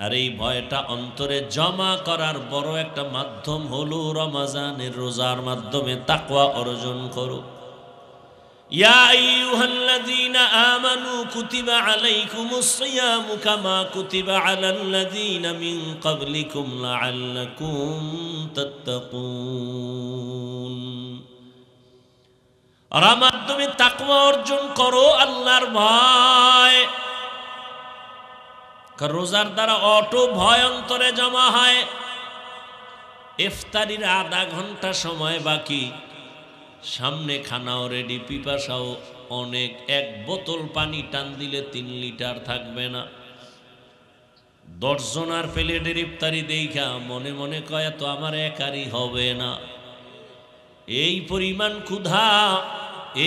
আর এই ভয়টা অন্তরে জমা করার বড় একটা মাধ্যম হলো রমজানের রোজার মাধ্যমে তাকওয়া অর্জন করো। ইয়া আইয়ুহাল্লাযীনা আমানু কুতিবা আলাইকুমুস সিয়ামু কামা কুতিবা আলাল্লাযীনা মিন ক্বাবলিকুম লাআল্লাকুম তাত্তাকুন। আর মাধ্যমে তাকওয়া অর্জন করো, আল্লাহর ভয়। রোজার দ্বারা অটো ভয় অন্তরে জমা হয়। ইফতারির আধা ঘন্টা সময় বাকি, সামনে খানাও রেডি, পিপাসাও অনেক। এক বোতল পানি টান দিলে 3 লিটার থাকবে না। 10 জনার প্লেটের ইফতারি দেখা মনে মনে কয় তো আমার একারই হবে না। এই পরিমাণ ক্ষুধা,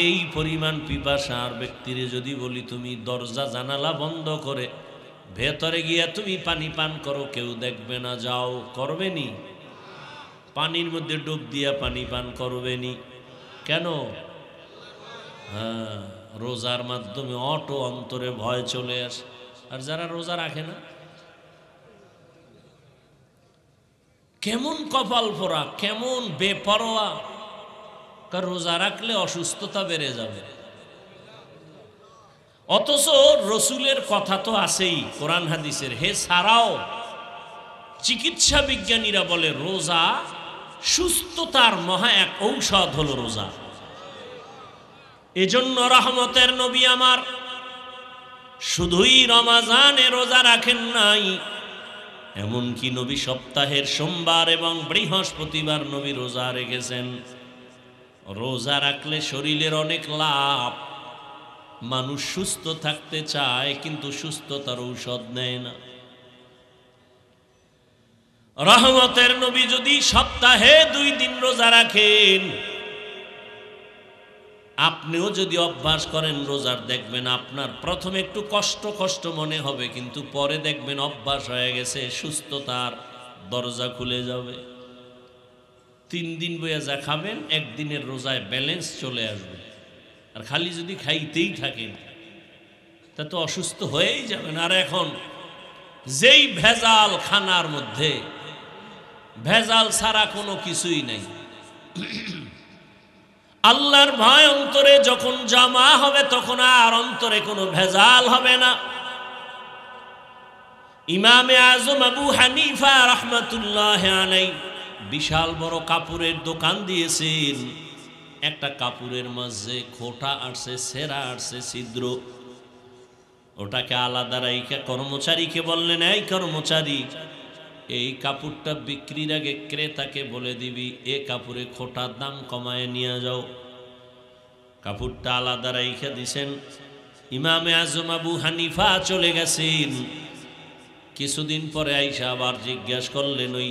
এই পরিমাণ পিপাসার ব্যক্তিরে যদি বলি তুমি দরজা জানালা বন্ধ করে ভেতরে গিয়া তুমি পানি পান করো, কেউ দেখবে না, যাও, করবেনি? পানির মধ্যে ডুব দিয়া পানি পান করবেনি কেন? হ্যাঁ, রোজার মাধ্যমে অটো অন্তরে ভয় চলে আসে। আর যারা রোজা রাখে না, কেমন কপাল পোড়া, কেমন বেপরোয়া। কারণ রোজা রাখলে অসুস্থতা বেড়ে যাবে। অথচ রসুলের কথা তো আছেই কোরআন হাদিসের। হে ছাড়াও চিকিৎসা বিজ্ঞানীরা বলে রোজা সুস্থতার মহা এক ঔষধ হলো রোজা। এজন্য রহমতের নবী আমার শুধুই রমজানে রোজা রাখেন নাই, এমনকি নবী সপ্তাহের সোমবার এবং বৃহস্পতিবার নবী রোজা রেখেছেন। রোজা রাখলে শরীরের অনেক লাভ। মানুষ সুস্থ থাকতে চায় কিন্তু সুস্থতার ঔষধ নেয় না। রহমতের নবী যদি সপ্তাহে 2 দিন রোজা রাখেন, আপনিও যদি অভ্যাস করেন রোজার, দেখবেন আপনার প্রথমে একটু কষ্ট কষ্ট মনে হবে, কিন্তু পরে দেখবেন অভ্যাস হয়ে গেছে, সুস্থতার দরজা খুলে যাবে। 3 দিন বইয়া যা খাবেন, 1 দিনের রোজায় ব্যালেন্স চলে আসবে। আর খালি যদি খাইতেই থাকেন তা তো অসুস্থ হয়েই যাবেন। আর এখন যেই ভেজাল খানার মধ্যে, ভেজাল ছাড়া কোনো কিছুই নাই। আল্লাহর ভয় অন্তরে যখন জমা হবে তখন আর অন্তরে কোনো ভেজাল হবে না। ইমামে আজম আবু হানিফা রাহমাতুল্লাহ আলাইহি বিশাল বড় কাপড়ের দোকান দিয়েছেন। একটা কাপড়ের মাঝে খোঁটা আসছে, সেরা আসছে, ছিদ্র। ওটাকে আলাদা রাইখা কর্মচারীকে বললেন, এই কর্মচারী, এই কাপড়টা বিক্রির আগে ক্রেতাকে বলে দিবি এ কাপড়ে খোঁটার দাম কমায় নিয়ে যাও। কাপড়টা আলাদা রাইখা দিছেন। ইমামে আজম আবু হানিফা চলে গেছেন। কিছুদিন পরে আইসা আবার জিজ্ঞাসা করলেন, ওই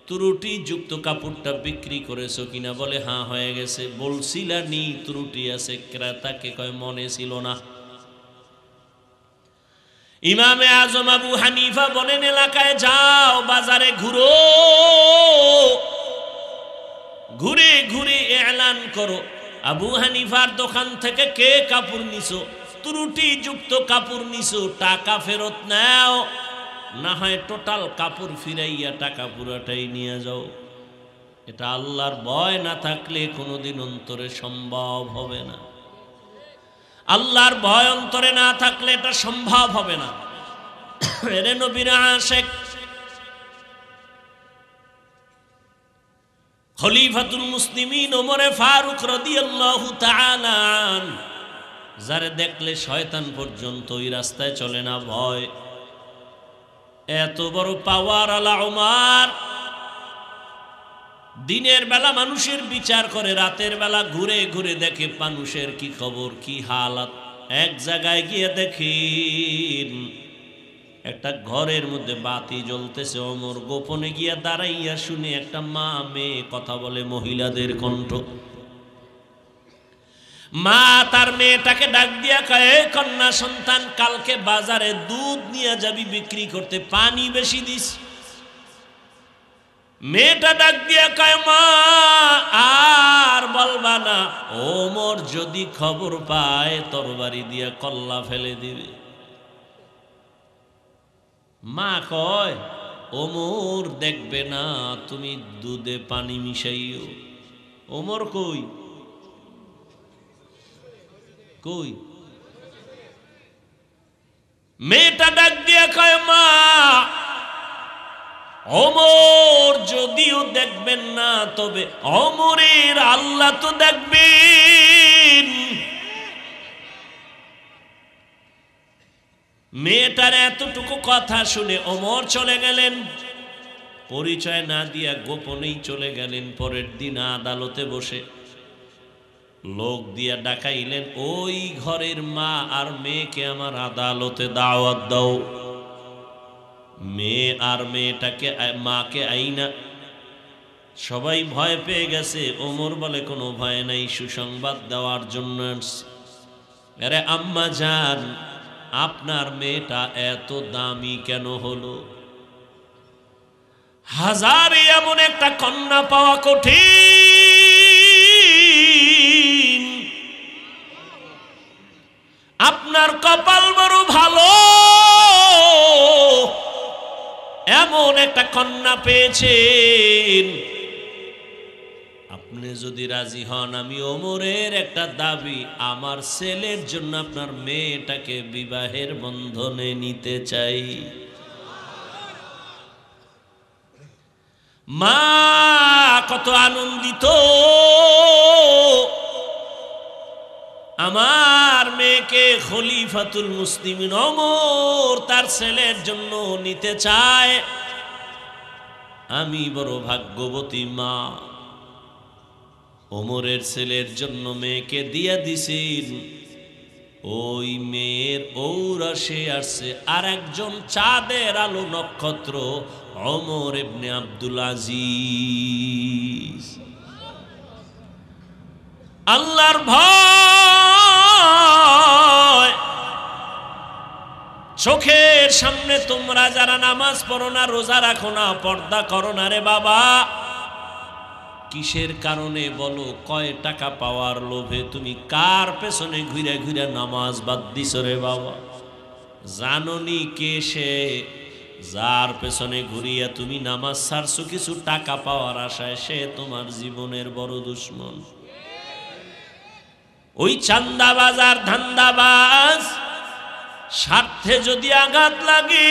ত্রুটি যুক্ত কাপড়টা বিক্রি করেছো কিনা? বলে হ্যাঁ হয়ে গেছে। বলছিলা নি ত্রুটি আছে? ক্রেতাকে কয় মনে ছিল না। ইমামে আজম আবু হানিফা বলেন, এলাকায় যাও, বাজারে ঘুরো, ঘুরে ঘুরে এলান করো আবু হানিফার দোকান থেকে কে কাপড় নিছো, ত্রুটি যুক্ত কাপড় নিছো, টাকা ফেরত নাও, না হয় টোটাল কাপড় ফিরাইয়া টাকা পুরাটাই নিয়ে যাও। এটা আল্লাহর ভয় না থাকলে কোনোদিন অন্তরে সম্ভব হবে না। আল্লাহর ভয় অন্তরে না থাকলে এটা সম্ভব হবে না। এরে নবীর আশিক খলিফাতুল মুসলিমিন ওমরে ফারুক রাদিয়াল্লাহু তাআলা আনহু, যারে দেখলে শয়তান পর্যন্ত ওই রাস্তায় চলে না, ভয়। এত বড় পাওয়ার আলা ওমর, দিনের বেলা মানুষের বিচার করে, রাতের বেলা ঘুরে ঘুরে দেখে মানুষের কি খবর, কি হালাত। এক জায়গায় গিয়ে দেখেন একটা ঘরের মধ্যে বাতি জ্বলতেছে। ওমর গোপনে গিয়া দাঁড়াইয়া শুনে একটা মা মেয়ে কথা বলে, মহিলাদের কণ্ঠ। মা তার মেয়েটাকে ডাক দিয়া কয়, কন্যা সন্তান, কালকে বাজারে দুধ নিয়ে যাবি বিক্রি করতে, পানি বেশি দিস। মেয়েটা ডাক দিয়া কয়, মা আর বলবা না, ওমর যদি খবর পায় তরবারি দিয়া কল্লা ফেলে দিবে। মা কয় ওমর দেখবে না, তুমি দুধে পানি মিশাইও। ওমর কই কই? মেয়েটা ডাক দিয়া কয় মা, ওমর যদিও দেখবেন না, তবে ওমরের আল্লাহ তো দেখবেন। মেয়েটার এতটুকু কথা শুনে ওমর চলে গেলেন, পরিচয় না দিয়া গোপনেই চলে গেলেন। পরের দিন আদালতে বসে লোক দিয়া ডাকাইলেন, ওই ঘরের মা আর মেয়েকে আমার আদালতে দাওয়াত দাও। মেয়ে আর মেয়েটাকে মাকে আইনা। সবাই ভয় পেয়ে গেছে। ওমর বলে কোনো ভয় নাই, সুসংবাদ দেওয়ার জন্য আসছি। আরে আম্মা জান, আপনার মেয়েটা এত দামি কেন হলো? হাজারে এমন একটা কন্যা পাওয়া কঠিন। আপনার কপাল বড় ভালো, এমন একটা কন্যা পেয়েছেন। আপনি যদি রাজি হন, আমি ওমরের একটা দাবি, আমার ছেলের জন্য আপনার মেয়েটাকে বিবাহের বন্ধনে নিতে চাই। মা কত আনন্দিত, আমার মেয়েকে খলিফাতুল মুসলিমিন ওমর তার ছেলের জন্য নিতে চায়। আমি বড় ভাগ্যবতী মা, ওমরের ছেলের জন্য মেয়েকে দিয়া দিছেন। ওই মেয়ের ঔরসে আসছে আর একজন চাঁদের আলো নক্ষত্র, ওমর ইবনে আব্দুল আজিজ। আল্লাহর ভয়, চোখের সামনে তোমরা যারা নামাজ পড়ো না, রোজা রাখো না, পর্দা করো না রে বাবা, কিসের কারণে বলো? কয় টাকা পাওয়ার লোভে তুমি কার পেছনে ঘুরে ঘুরে নামাজ বাদ দিছ রে বাবা? জাননি কে সে, যার পেছনে ঘুরিয়া তুমি নামাজ ছাড়ছো কিছু টাকা পাওয়ার আশায়? সে তোমার জীবনের বড় দুশ্মন। ওই চান্দাবাজ আর ধান্দাবাজ, স্বার্থে যদি আঘাত লাগে,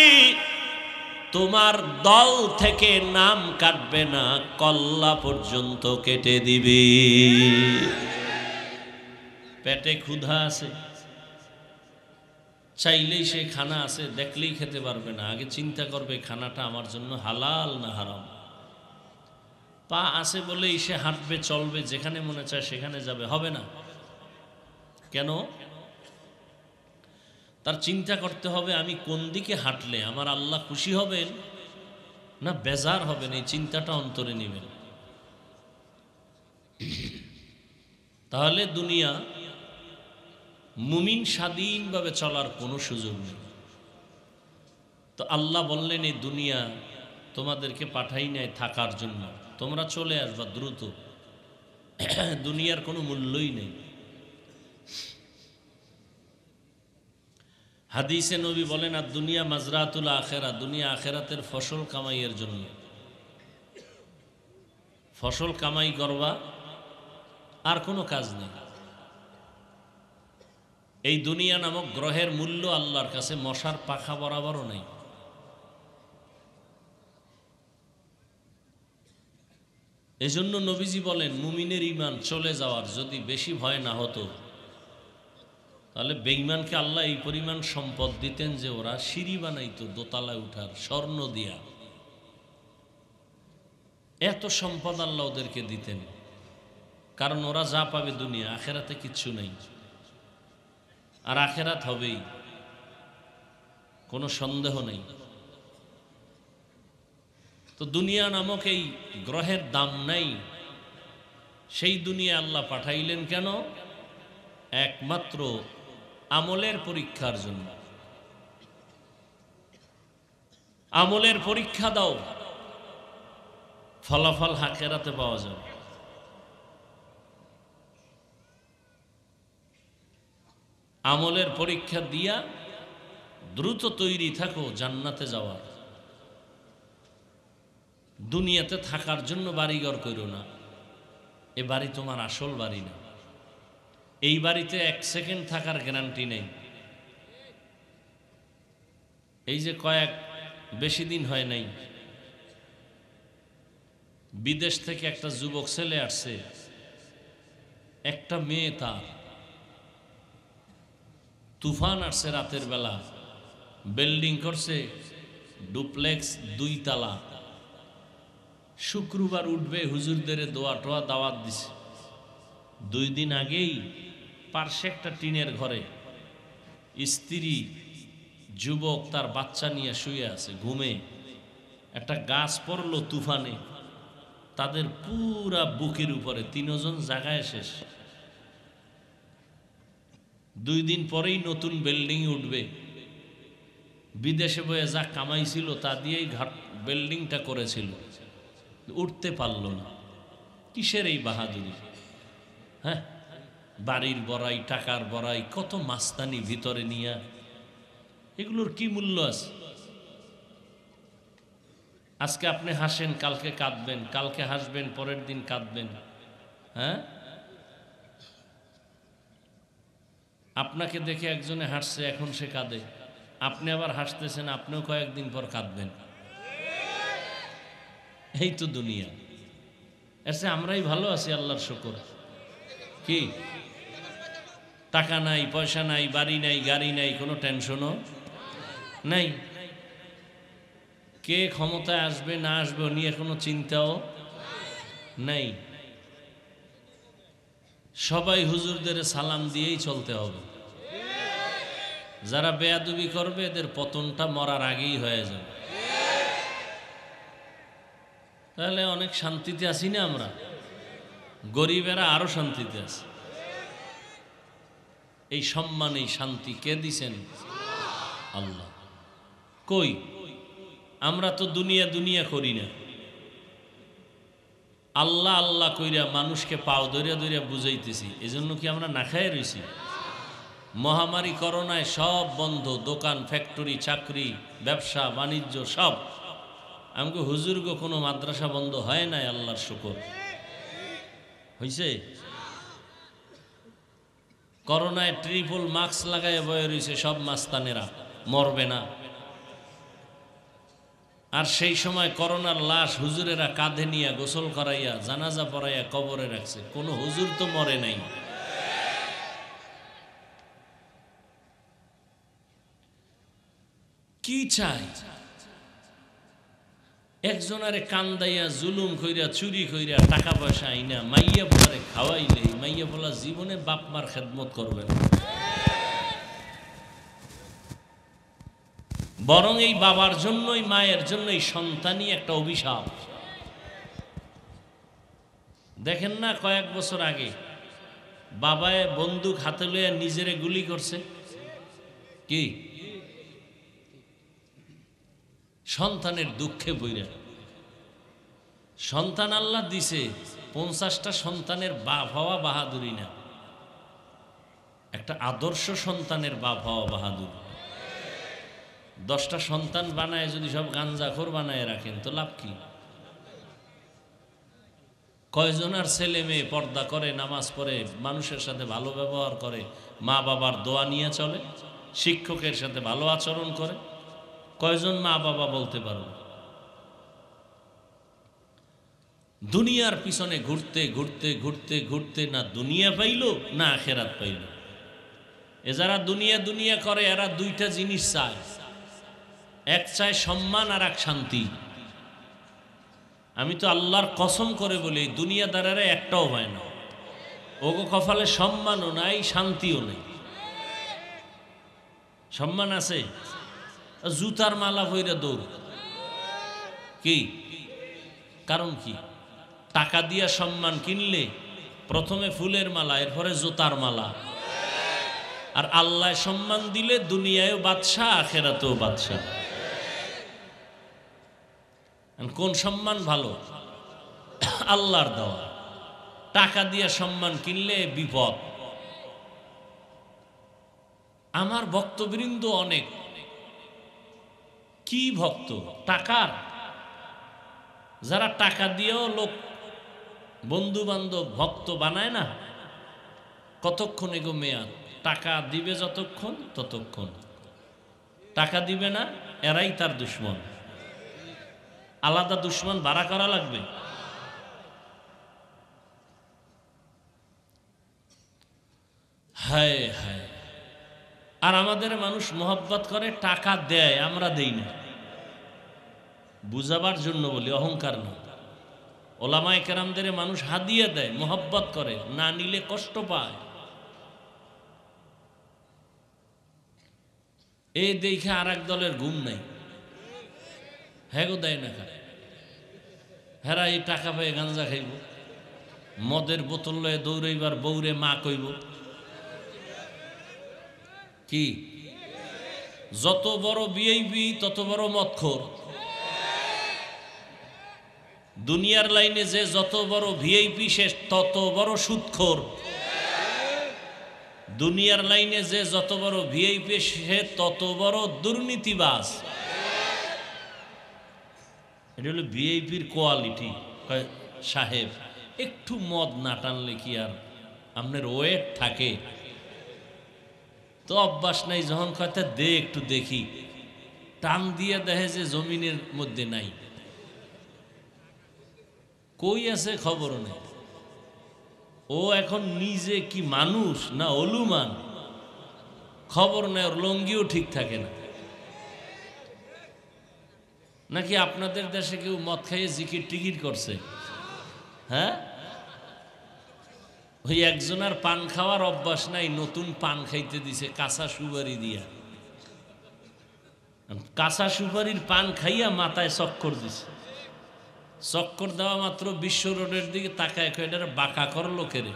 তোমার দল থেকে নাম কাটবে না, কল্লা পর্যন্ত কেটে দিবে। পেটে ক্ষুধা আছে, চাইলেই সে খানা আছে, দেখলেই খেতে পারবে না। আগে চিন্তা করবে খানাটা আমার জন্য হালাল না হারাম। পা আছে বলেই সে হাঁটবে, চলবে, যেখানে মনে চায় সেখানে যাবে, হবে না। কেন? তার চিন্তা করতে হবে আমি কোন দিকে হাঁটলে আমার আল্লাহ খুশি হবেন না বেজার হবেন, এই চিন্তাটা অন্তরে নেবেন। তাহলে দুনিয়া মুমিন স্বাধীনভাবে চলার কোনো সুযোগ নেই। তো আল্লাহ বললেন, এই দুনিয়া তোমাদেরকে পাঠাই নাই থাকার জন্য, তোমরা চলে আসবা দ্রুত। দুনিয়ার কোনো মূল্যই নেই। হাদিসে নবী বলেন, আর দুনিয়া মাজরাতুল আখেরা, দুনিয়া আখেরাতের ফসল কামাইয়ের জন্য। ফসল কামাই করবা, আর কোনো কাজ নেই। এই দুনিয়া নামক গ্রহের মূল্য আল্লাহর কাছে মশার পাখা বরাবরও নেই। এজন্য নবীজি বলেন, মুমিনের ঈমান চলে যাওয়ার যদি বেশি ভয় না হতো, তাহলে বেঈমানকে আল্লাহ এই পরিমাণ সম্পদ দিতেন যে ওরা সিঁড়ি বানাইতো দোতলায় উঠার, স্বর্ণ দিয়া। এত সম্পদ আল্লাহ ওদেরকে দিতেন, কারণ ওরা যা পাবে দুনিয়া, আখেরাতে কিচ্ছু নেই। আর আখেরাত হবেই, কোনো সন্দেহ নেই। তো দুনিয়া নামক এই গ্রহের দাম নাই। সেই দুনিয়া আল্লাহ পাঠাইলেন কেন? একমাত্র আমলের পরীক্ষার জন্য। আমলের পরীক্ষা দাও, ফলাফল আখিরাতে পাওয়া যাবে। আমলের পরীক্ষা দিয়া দ্রুত তৈরি থাকো জান্নাতে যাওয়ার। দুনিয়াতে থাকার জন্য বাড়িঘর করো না, এ বাড়ি তোমার আসল বাড়ি না। এই বাড়িতে 1 সেকেন্ড থাকার গ্যারান্টি নেই। এই যে বেশি দিন হয় নাই, বিদেশ থেকে একটা যুবক ছেলে আসছে, একটা মেয়ে, তার তুফান আসছে রাতের বেলা, বিল্ডিং করছে ডুপ্লেক্স 2 তলা, শুক্রবার উঠবে, হুজুরদের দোয়া টোয়া দাওয়াত দিছে। 2 দিন আগেই পার্শ্বে একটা টিনের ঘরে স্ত্রী, যুবক তার বাচ্চা নিয়ে শুয়ে আছে ঘুমে, একটা গাছ পড়লো তুফানে, তাদের পুরা বুকের উপরে, 3 জন জায়গায় শেষ। 2 দিন পরেই নতুন বিল্ডিং উঠবে, বিদেশে বয়ে যা কামাইছিল তা দিয়েই বিল্ডিংটা করেছিল, উঠতে পারল না। কিসের এই বাহাদুরি? হ্যাঁ, বাড়ির বড়াই, টাকার বড়াই, কত মাস্তানি ভিতরে নিয়ে, এগুলোর কি মূল্য আছে? আজকে আপনি হাসেন, কালকে কাঁদবেন, কালকে হাসবেন, পরের দিন কাঁদবেন। হ্যাঁ, আপনাকে দেখে একজনে হাসছে, এখন সে কাঁদে, আপনি আবার হাসতেছেন, আপনিও কয়েকদিন পর কাঁদবেন। এই তো দুনিয়া। এসে আমরাই ভালো আছি, আল্লাহর শুকর। কি টাকা নাই, পয়সা নাই, বাড়ি নাই, গাড়ি নাই, কোনো টেনশনও নাই। কে ক্ষমতায় আসবে না আসবে নিয়ে কোনো চিন্তাও নাই। সবাই হুজুরদের সালাম দিয়েই চলতে হবে। যারা বেয়াদবি করবে এদের পতনটা মরার আগেই হয়ে যাবে। তাহলে অনেক শান্তিতে আছি না আমরা? গরিবেরা আরো শান্তিতে আছে। এই সম্মান, এই শান্তি কে দিছেন? আল্লাহ। কই আমরা তো দুনিয়া দুনিয়া করি না, আল্লাহ আল্লাহ কইরা মানুষকে পাও ধরিয়া ধরিয়া বুঝাইতেছি। এজন্য কি আমরা না খায় রয়েছি? মহামারী করোনায় সব বন্ধ, দোকান, ফ্যাক্টরি, চাকরি, ব্যবসা বাণিজ্য সব। আমাকে হুজুর গো কোনো মাদ্রাসা বন্ধ হয় নাই, আল্লাহর শুকর। হইছে? করোনায় ট্রিপল মাস্ক লাগায় বয়ে রয়েছে সব মাস্তানেরা, মরবে না। আর সেই সময় করোনার লাশ হুজুরেরা কাঁধে নিয়ে গোসল করাইয়া জানাজা পড়াইয়া কবরে রাখছে, কোনো হুজুর তো মরে নাই। কি চাই? একজনারে কান্দাইয়া জুলুম কইরা, চুরি কইরা, টাকা পয়সা আইনা মাইয়া পোলারে খাওয়াইলে মাইয়া পোলা জীবনে বাপ মার খেদমত করবে না। বরং এই বাবার জন্যই, মায়ের জন্যই সন্তানই একটা অভিশাপ। দেখেন না, কয়েক বছর আগে বাবায় বন্দুক হাতে লইয়া নিজেরে গুলি করছে। কি সন্তানের দুঃখে বইরা। সন্তান আল্লাহ দিছে, 50টা সন্তানের বাপ হওয়া বাহাদুরি না, একটা আদর্শ সন্তানের বাপ হওয়া বাহাদুরি। 10টা সন্তান বানায় যদি সব গাঞ্জাখোর বানায় রাখেন তো লাভ কি? কয়জনার ছেলে মেয়ে পর্দা করে, নামাজ পড়ে, মানুষের সাথে ভালো ব্যবহার করে, মা বাবার দোয়া নিয়ে চলে, শিক্ষকের সাথে ভালো আচরণ করে? কয়জন মা বাবা বলতে পারবে? দুনিয়ার পিছনে ঘুরতে ঘুরতে ঘুরতে ঘুরতে না দুনিয়া পাইল না আখেরাত পাইল। এ যারা দুনিয়া দুনিয়া করে এরা 2টা জিনিস চায়, এক চায় সম্মান আর এক শান্তি। আমি তো আল্লাহর কসম করে বলি, দুনিয়াদারেরা একটাও হয় না। ওগো কপালে সম্মানও নাই, শান্তিও নেই। সম্মান আছে, জুতার মালা পইরা দৌড়। কি কারণ? কি টাকা দিয়া সম্মান কিনলে প্রথমে ফুলের মালা, এরপরে জুতার মালা। আর আল্লাহ সম্মান দিলে দুনিয়ায়ও বাদশাহ, আখেরাতেও বাদশাহ। কোন সম্মান ভালো? আল্লাহর দেওয়া। টাকা দিয়া সম্মান কিনলে বিপদ। আমার ভক্তবৃন্দ অনেক, কি ভক্ত টাকার, যারা টাকা দিয়েও লোক বন্ধু বান্ধব ভক্ত বানায় না, কতক্ষণ এগো মেয়াদ, টাকা দিবে যতক্ষণ ততক্ষণ, টাকা দিবে না এরাই তার দুশ্মন। আলাদা দুশ্মন বাড়া করা লাগবে। হায় হায়, আর আমাদের মানুষ মোহব্বত করে, টাকা দেয়, আমরা দেই না। বুঝাবার জন্য বলি, অহংকার না। ওলামায়ে কেরামদের মানুষ হাদিয়া দেয়, মোহব্বত করে, না নিলে কষ্ট পায়। এই দেখে আর এক দলের ঘুম নাই, হ্যাগো দেয় না খায়। হেরা এই টাকা পেয়ে গাঞ্জা খাইব, মদের বোতল লয়ে দৌড়াইবার বৌরে মা কইব। কি যত বড় ভিআইপি তত বড় মদখোর। দুনিয়ার লাইনে যে যত বড় ভিআইপি সে তত বড় সুদখোর। দুনিয়ার লাইনে যে যত বড় ভিআইপি সে তত বড় দুর্নীতিবাজ। এটা হলো ভিআইপির কোয়ালিটি। সাহেব একটু মদ না টানলে কি আর আপনার ওয়েট থাকে? তো অভ্যাস নাই, যখন কথা দে একটু দেখি, টান দিয়ে দেখে যে জমিনের মধ্যে নাই, কই আছে খবর নেই। ও এখন নিজে কি মানুষ না অলুমান, খবর নেই। ওর লঙ্গিও ঠিক থাকে না। নাকি আপনাদের দেশে কেউ মদ খাইয়ে জিকির টিকির করছে? হ্যাঁ, ওই একজনের পান খাওয়ার অভ্যাস নাই, নতুন পান খাইতে দিছে কাঁচা সুপারি দিয়া। কাঁচা সুপারির পান খাইয়া মাথায় চক্কর দিছে। চক্কর দেওয়া মাত্র বিশ্ব রোডের দিকে তাকায়, এটার বাঁকা কর লোকেরে।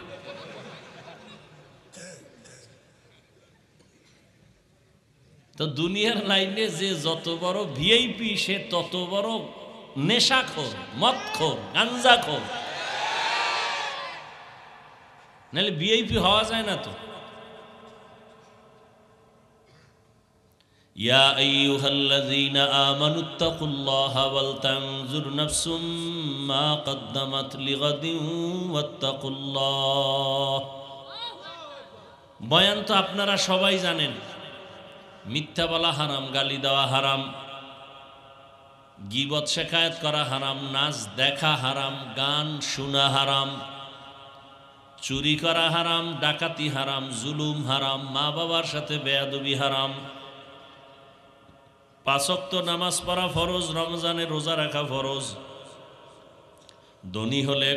তো দুনিয়ার লাইনে যে যত বড় ভিআইপি সে তত বড় নেশাখোর, মদখোর, গাঞ্জাখোর। নাহলে ভিআইপি হওয়া যায় না তো। ইয়া আইয়ুহাল্লাযীনা আমানুত্তাকুল্লাহা ওয়াল তানজুর নাফসুম মা কদ্দামাত লিগাদিন ওয়াত্তাকুল্লাহ। বয়ান তো আপনারা সবাই জানেন। মিথ্যা বলা হারাম, গালি দেওয়া হারাম, গীবত শেখায়েত করা হারাম, নাচ দেখা হারাম, গান শোনা হারাম, চুরি করা হারাম, ডাকাতি হারাম, জুলুম হারাম, মা বাবার সাথে বেয়াদবি হারাম, 5 ওয়াক্ত নামাজ পড়া ফরজ, রমজানে রোজা রাখা ফরজ, ধনী হলে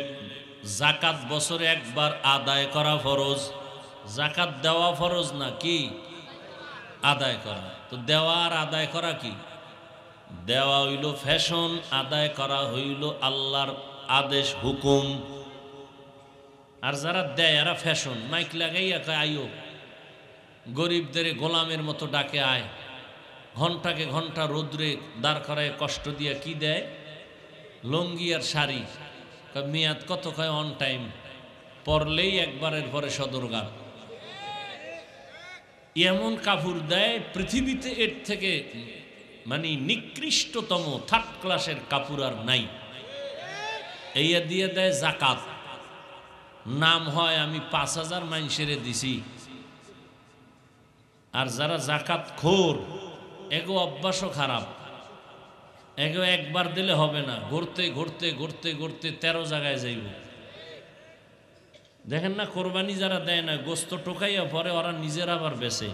যাকাত বছরে একবার আদায় করা ফরজ। যাকাত দেওয়া ফরজ না, কি আদায় করা। তো দেওয়া আর আদায় করা কি? দেওয়া হইল ফ্যাশন, আদায় করা হইল আল্লাহর আদেশ হুকুম। আর যারা দেয় এরা ফ্যাশন, মাইক লাগাইয়া কয় আইও, গরিবদের গোলামের মতো ডাকে আয়, ঘন্টাকে ঘন্টা রোদ্রে দাঁড় করায় কষ্ট দিয়া কি দেয়? লঙ্গি আর শাড়ি। মেয়াদ কত? কয় অন টাইম, পরলেই একবারের পরে সদরঘাট। এমন কাপড় দেয় পৃথিবীতে এর থেকে মানে নিকৃষ্টতম থার্ড ক্লাসের কাপড় আর নাই। এই দিয়ে দেয় জাকাত, নাম হয় আমি 5,000 মানুষেরে দিছি। আর যারা জাকাত খোর, এগো অভ্যাসও খারাপ, এগো একবার দিলে হবে না, ঘুরতে ঘুরতে ঘুরতে ঘুরতে 13 জায়গায় যাইব। দেখেন না, কোরবানি যারা দেয় না, গোস্ত টোকাইয়া পরে ওরা নিজেরা আবার বেচে।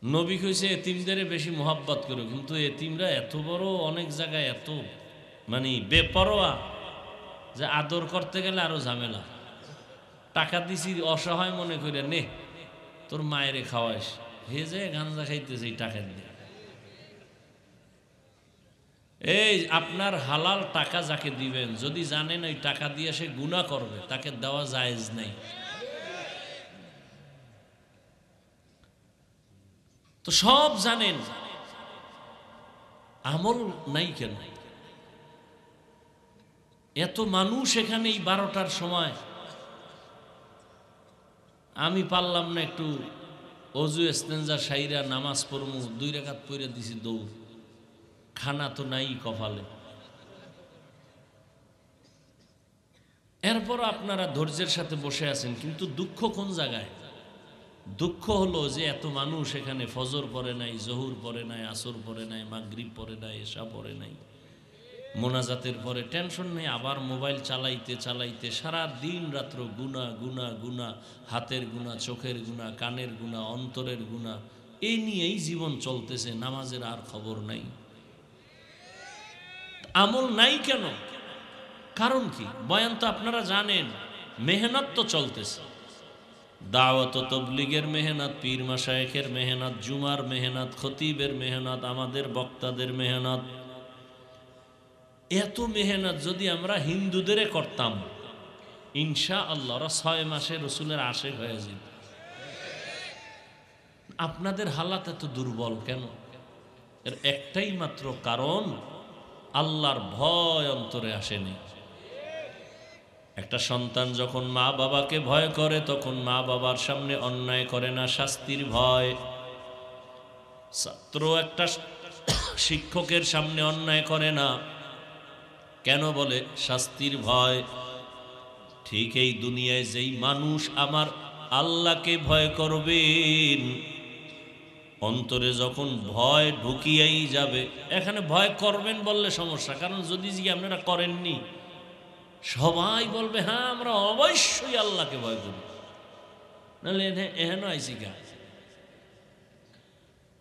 নবী কইছে এতিমদের বেশি মোহাব্বত করো, কিন্তু এতিমরা এত বড় অনেক জায়গায় এত মানে বেপরোয়া যে আদর করতে গেলে আরো ঝামেলা। টাকা দিছি অসহায় মনে করে, নে তোর মায়েরে খাওয়াইস, হে যে গাঞ্জা খাইতেছে টাকা দিয়ে। এই আপনার হালাল টাকা যাকে দিবেন, যদি জানেন ওই টাকা দিয়ে সে গুনাহ করবে, তাকে দেওয়া জায়েজ নাই। তো সব জানেন, আমল নাই কেন? এত মানুষ এখানে এই 12টার সময়, আমি পারলাম না একটু অজু ইস্তেঞ্জা সাইরা নামাজ পড়মু 2 রাকাত পড়ে দিছি দৌড়, খানা তো নাই কপালে। এরপর আপনারা ধৈর্যের সাথে বসে আছেন, কিন্তু দুঃখ কোন জায়গায়? দুঃখ হলো যে এত মানুষ এখানে ফজর পড়ে নাই, জহুর পড়ে নাই, আসর পড়ে নাই, মাগরিব পড়ে নাই, এশা পড়ে নাই, মোনাজাতের পরে টেনশন নেই, আবার মোবাইল চালাইতে চালাইতে সারা দিন রাত্র গুনাহ গুনাহ গুনাহ, হাতের গুনাহ, চোখের গুনাহ, কানের গুনাহ, অন্তরের গুনাহ, এই নিয়েই জীবন চলতেছে। নামাজের আর খবর নাই, আমল নাই কেন? কারণ কি? বয়ান তো আপনারা জানেন, মেহনত তো চলতেছে, দাওয়াত ও তবলিগের মেহনত, পীর মাশায়েখের মেহনত, জুমার মেহনত, খতিবের মেহনত, আমাদের বক্তাদের মেহনত। এত মেহনত যদি আমরা হিন্দুদের করতাম, ইনশাআল্লাহ ওরা 6 মাসে রসুলের আশিক হয়ে যেত। আপনাদের হালাত এত দুর্বল কেন? এর একটাই মাত্র কারণ, আল্লাহর ভয় অন্তরে আসেনি। একটা সন্তান যখন মা বাবাকে ভয় করে, তখন মা বাবার সামনে অন্যায় করে না, শাস্তির ভয়। ছাত্র একটা শিক্ষকের সামনে অন্যায় করে না, কেন বলে? শাস্তির ভয়। ঠিক এই দুনিয়ায় যেই মানুষ আমার আল্লাহকে ভয় করবেন, অন্তরে যখন ভয় ঢুকিয়েই যাবে, এখানে ভয় করবেন বললে সমস্যা, কারণ যদি আপনারা করেননি সবাই বলবে হ্যাঁ আমরা অবশ্যই আল্লাহকে ভয় করি, নাহলে এহেন আইসি গা।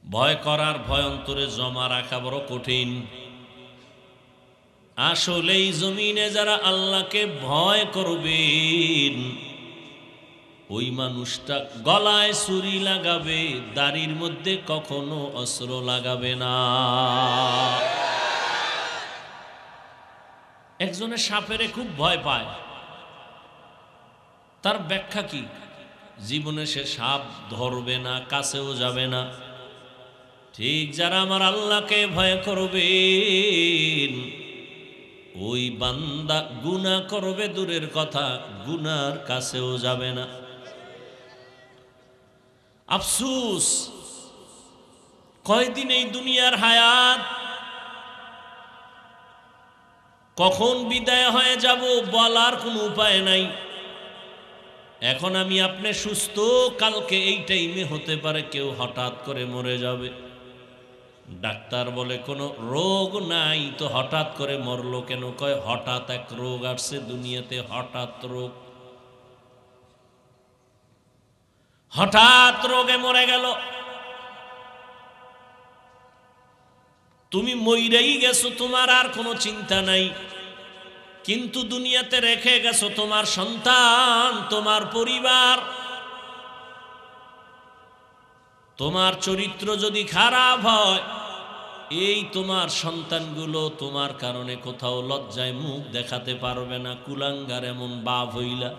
ভয় করার ভয় অন্তরে জমা রাখা বড় কঠিন। আসলেই জমিনে যারা আল্লাহকে ভয় করবেন, ওই মানুষটা গলায় ছুরি লাগাবে, দাড়ির মধ্যে কখনো অস্ত্র লাগাবে না। একজনের সাপেরে খুব ভয় পায়, তার ব্যাখ্যা কি? জীবনে সে সাপ ধরবে না, কাছেও যাবে না। ঠিক যারা আমার আল্লাহকে ভয় করবেন, ওই বান্দা গুনাহ করবে দূরের কথা, গুনার কাছেও যাবে না। আফসোস, কয়দিন এই দুনিয়ার হায়াত, কখন বিদায় হয়ে যাব বলার কোনো উপায় নাই। এখন আমি আপনি সুস্থ, কালকে এই টাইমে হতে পারে কেউ হঠাৎ করে মরে যাবে। ডাক্তার বলে কোনো রোগ নাই, তো হঠাৎ করে মরলো কেন? কয় হঠাৎ এক রোগ আসছে দুনিয়াতে, হঠাৎ রোগ, হঠাৎ রোগে মরে গেল। তুমি মইরেই গেছো, তোমার আর কোনো চিন্তা নাই, কিন্তু দুনিয়াতে রেখে গেছো তোমার সন্তান, তোমার পরিবার। তোমার চরিত্র যদি খারাপ হয়, এই তোমার সন্তানগুলো তোমার কারণে কোথাও লজ্জায় মুখ দেখাতে পারবে না। কুলাঙ্গার এমন বাপ হইলা,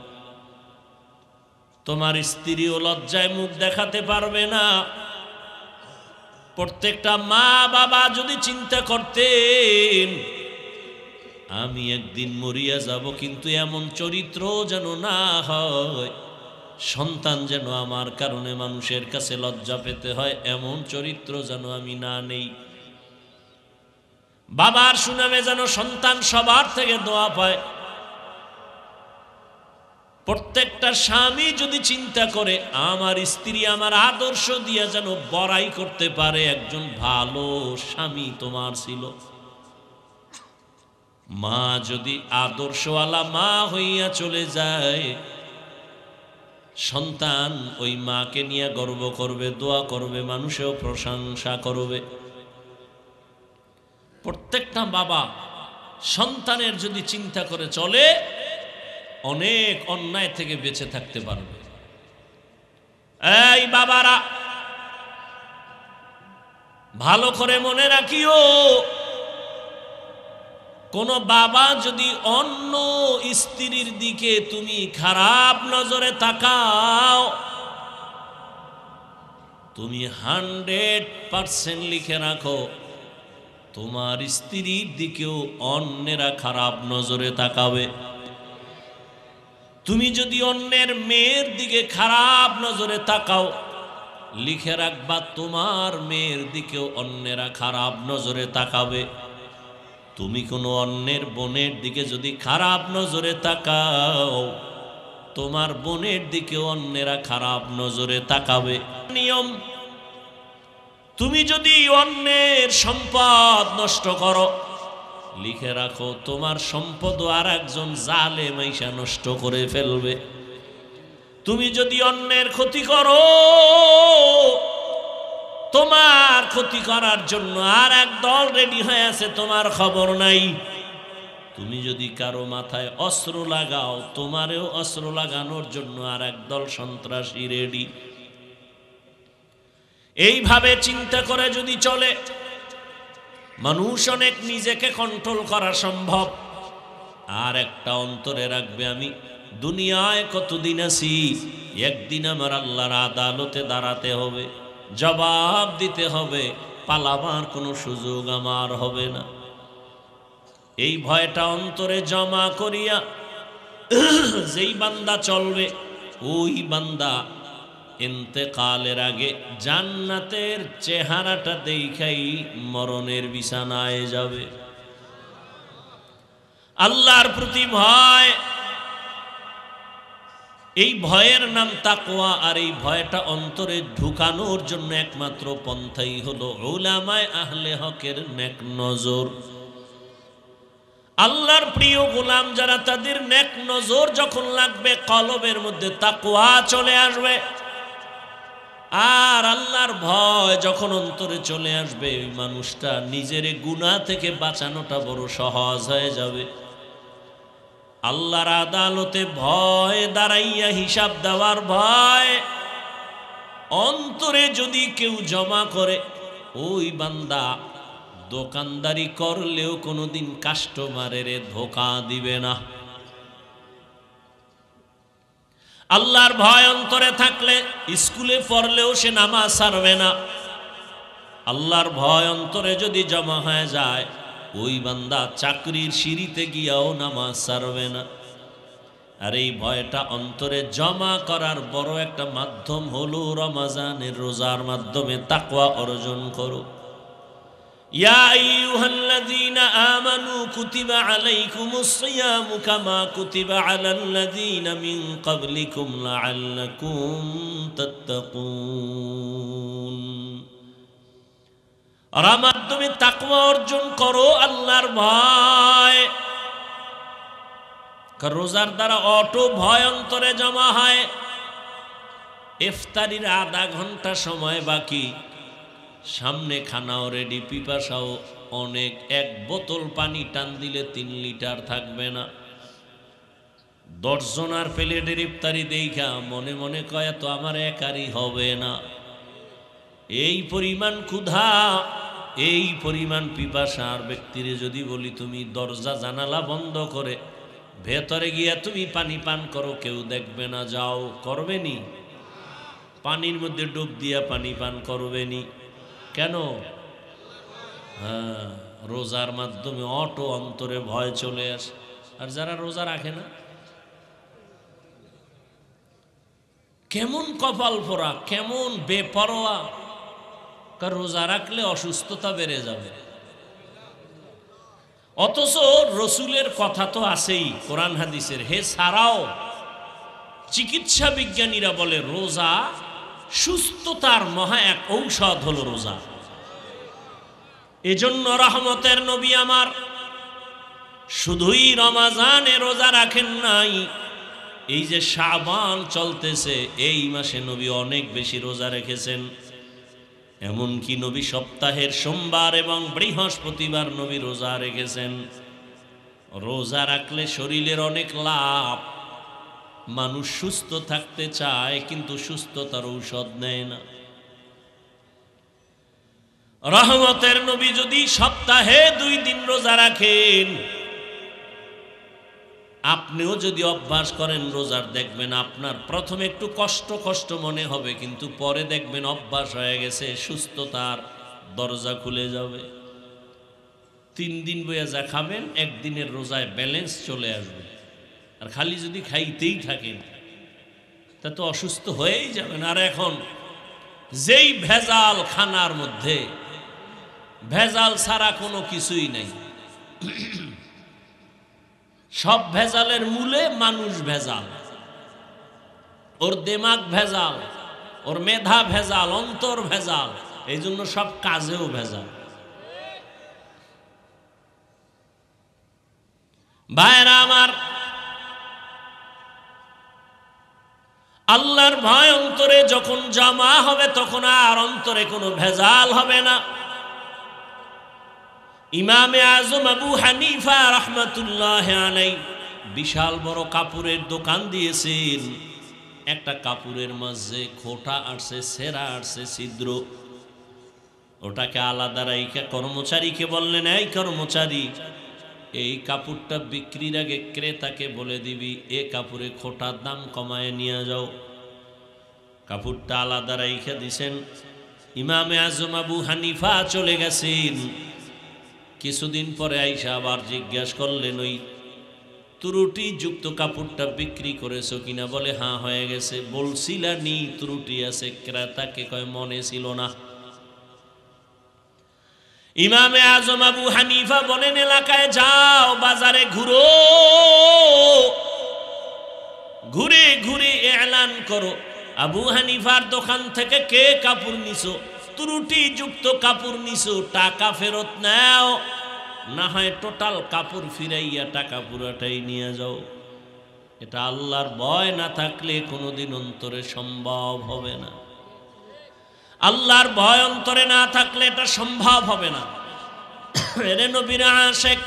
তোমার স্ত্রীও লজ্জায় মুখ দেখাতে পারবে না। প্রত্যেকটা মা বাবা যদি চিন্তা করতেন আমি একদিন মরিয়া যাব, কিন্তু এমন চরিত্র যেন না হয়, সন্তান যেন আমার কারণে মানুষের কাছে লজ্জা পেতে হয়, এমন চরিত্র যেন আমি না নেই। বাবার সুনামে যেন সন্তান সবার থেকে দোয়া পায়। প্রত্যেকটা স্বামী যদি চিন্তা করে আমার স্ত্রী আমার আদর্শ দিয়া যেন বড়াই করতে পারে, একজন ভালো স্বামী তোমার ছিল। মা যদি আদর্শওয়ালা মা হইয়া চলে যায়, সন্তান ওই মাকে নিয়ে গর্ব করবে, দোয়া করবে, মানুষেও প্রশংসা করবে। প্রত্যেকটা বাবা সন্তানের যদি চিন্তা করে চলে, অনেক অন্যায় থেকে বেঁচে থাকতে পারবে। এই বাবারা ভালো করে মনে রাখিও, কোন বাবা যদি অন্য স্ত্রীর দিকে তুমি খারাপ নজরে তাকাও, তুমি 100% লিখে রাখো তোমার স্ত্রীর দিকেও অন্যেরা খারাপ নজরে তাকাবে। তুমি যদি অন্যের মেয়ের দিকে খারাপ নজরে তাকাও, লিখে রাখবা তোমার মেয়ের দিকেও অন্যেরা খারাপ নজরে তাকাবে। তুমি কোনো অন্যের বোনের দিকে যদি খারাপ নজরে তাকাও, তোমার বোনের দিকে অন্যেরা খারাপ নজরে তাকাবে। নিয়ম, তুমি যদি অন্যের সম্পদ নষ্ট করো, লিখে রাখো তোমার সম্পদ আর একজন জালেম আইসা নষ্ট করে ফেলবে। তুমি যদি অন্যের ক্ষতি করো, তোমার ক্ষতি করার জন্য আর এক দল রেডি হয়ে আছে, তোমার খবর নাই। তুমি যদি কারো মাথায় অস্ত্র লাগাও, তোমারেও অস্ত্র লাগানোর জন্য আর এক দল সন্ত্রাসী রেডি। এইভাবে চিন্তা করে যদি চলে, মানুষ অনেক নিজেকে কন্ট্রোল করা সম্ভব। আর একটা অন্তরে রাখবে, আমি দুনিয়ায় কতদিন আছি, একদিন আমার আল্লাহর আদালতে দাঁড়াতে হবে, জবাব দিতে হবে, পালাবার কোনো সুযোগ আমার হবে না। এই ভয়টা অন্তরে জমা করিয়া যেই বান্দা চলবে, ওই বান্দা ইন্তেকালের আগে জান্নাতের চেহারাটা দেখাই মরণের বিছানায় যাবে। আল্লাহর প্রতি ভয়, এই ভয়ের নাম তাকওয়া। আর এই ভয়টা অন্তরে ঢুকানোর জন্য একমাত্র পন্থাই হলো উলামায়ে আহলে হকের নেক নজর। আল্লাহর প্রিয় গোলাম যারা, তাদের নেক নজর যখন লাগবে, কলবের মধ্যে তাকওয়া চলে আসবে। আর আল্লাহর ভয় যখন অন্তরে চলে আসবে, ওই মানুষটা নিজের গুনাহ থেকে বাঁচানোটা বড় সহজ হয়ে যাবে। আল্লাহর আদালতে ভয় দাঁড়াইয়া হিসাব দেওয়ার ভয় অন্তরে যদি কেউ জমা করে, ওই বান্দা দোকানদারি করলেও কোনোদিন কাস্টমারের ধোঁকা দিবে না। আল্লাহর ভয় অন্তরে থাকলে স্কুলে পড়লেও সে নামাজ ছাড়বে না। আল্লাহর ভয় অন্তরে যদি জমা হয়ে যায়, ওই বান্দা চাকরির সিঁড়িতে গিয়াও নামাজ ছাড়বে না। আর এই ভয়টা অন্তরে জমা করার বড় একটা মাধ্যম হলো রমজানের রোজার মাধ্যমে তাকওয়া অর্জন করো। ইয়া আইয়ুহাল্লাযীনা আমানু কুতিবা আলাইকুমুস সিয়ামু কামা কুতিবা আলাল্লাযীনা মিন ক্বাবলিকুম লাআল্লাকুম তাত্তাকুন। আর মাধ্যমে তাকওয়া অর্জন করো, আল্লাহর ভয়। রোজার দ্বারা অটো ভয় অন্তরে জমা হয়। ইফতারির আধা ঘন্টা সময় বাকি, সামনে খানাও রেডি, পিপাসাও অনেক। এক বোতল পানি টান দিলে 3 লিটার থাকবে না। 10 জনার প্লেটের ইফতারি দেখা মনে মনে কয় তো আমার একারই হবে না। এই পরিমাণ ক্ষুধা, এই পরিমাণ পিপাসার ব্যক্তিরে যদি বলি তুমি দরজা জানালা বন্ধ করে ভেতরে গিয়া তুমি পানি পান করো, কেউ দেখবে না, যাও, করবেনি? পানির মধ্যে ডুব দিয়া পানি পান করবেনি কেন? হ্যাঁ, রোজার মাধ্যমে অটো অন্তরে ভয় চলে আসে। আর যারা রোজা রাখে না, কেমন কপাল পোড়া, কেমন বেপরোয়া। কারণ রোজা রাখলে অসুস্থতা বেড়ে যাবে। অথচ রসুলের কথা তো আছেই কোরআন হাদিসের। হে ছাড়াও চিকিৎসা বিজ্ঞানীরা বলে রোজা সুস্থতার মহা এক ঔষধ হলো রোজা। এজন্য রহমতের নবী আমার শুধুই রমজানে রোজা রাখেন নাই, এই যে শাবান চলতেছে এই মাসে নবী অনেক বেশি রোজা রেখেছেন। এমনকি নবী সপ্তাহের সোমবার এবং বৃহস্পতিবার নবী রোজা রেখেছেন। রোজা রাখলে শরীরের অনেক লাভ। মানুষ সুস্থ থাকতে চায় কিন্তু সুস্থতার ঔষধ নেয় না। রহমতের নবী যদি সপ্তাহে 2 দিন রোজা রাখেন, আপনিও যদি অভ্যাস করেন রোজার, দেখবেন আপনার প্রথমে একটু কষ্ট কষ্ট মনে হবে, কিন্তু পরে দেখবেন অভ্যাস হয়ে গেছে, সুস্থতার দরজা খুলে যাবে। 3 দিন বইয়া যা খাবেন, একদিনের রোজায় ব্যালেন্স চলে আসবে। আর খালি যদি খাইতেই থাকেন তা তো অসুস্থ হয়েই যাবেন। আর এখন যেই ভেজাল খানার মধ্যে, ভেজাল ছাড়া কোনো কিছুই নাই। সব ভেজালের মূলে মানুষ ভেজাল, ওর দিমাগ ভেজাল, ওর মেধা ভেজাল, অন্তর ভেজাল, এই জন্য সব কাজেও ভেজাল। ভাইরা আমার, আল্লাহর ভয় অন্তরে যখন জমা হবে তখন আর অন্তরে কোনো ভেজাল হবে না। ইমামে আজম আবু হানিফা রাহমাতুল্লাহ আলাইহি বিশাল বড় কাপড়ের দোকান দিয়েছেন। একটা কাপড়ের মাঝে খোঁটা আসছে, ছেঁড়া আসছে, ছিদ্র। ওটাকে আলাদা রাইখা কর্মচারীকে বললেন, এই কর্মচারী, এই কাপড়টা বিক্রির আগে ক্রেতাকে বলে দিবি এ কাপড়ে খোঁটার দাম কমায় নিয়ে যাও। কাপড়টা আলাদা রাইখা দিছেন। ইমামে আজম আবু হানিফা চলে গেছেন। কিছুদিন পরে আইসা আবার জিজ্ঞাসা করলেন, ওই ত্রুটি যুক্ত কাপড়টা বিক্রি করেছো কিনা? বলে হ্যাঁ হয়ে গেছে। বলছিলা নি ত্রুটি আছে? ক্রেতাকে কয় মনে ছিল না। ইমামে আজম আবু হানিফা বলেন, এলাকায় যাও, বাজারে ঘুরো, ঘুরে ঘুরে এলান করো, আবু হানিফার দোকান থেকে কে কাপড় নিছো, ত্রুটি যুক্ত কাপড় নিছো, টাকা ফেরত নাও, না হয় টোটাল কাপড় ফিরাইয়া টাকা পুরাটাই নিয়ে যাও। এটা আল্লাহর ভয় না থাকলে কোনোদিন অন্তরে সম্ভব হবে না। আল্লাহর ভয় অন্তরে না থাকলে এটা সম্ভব হবে না। এরে নবীর আশিক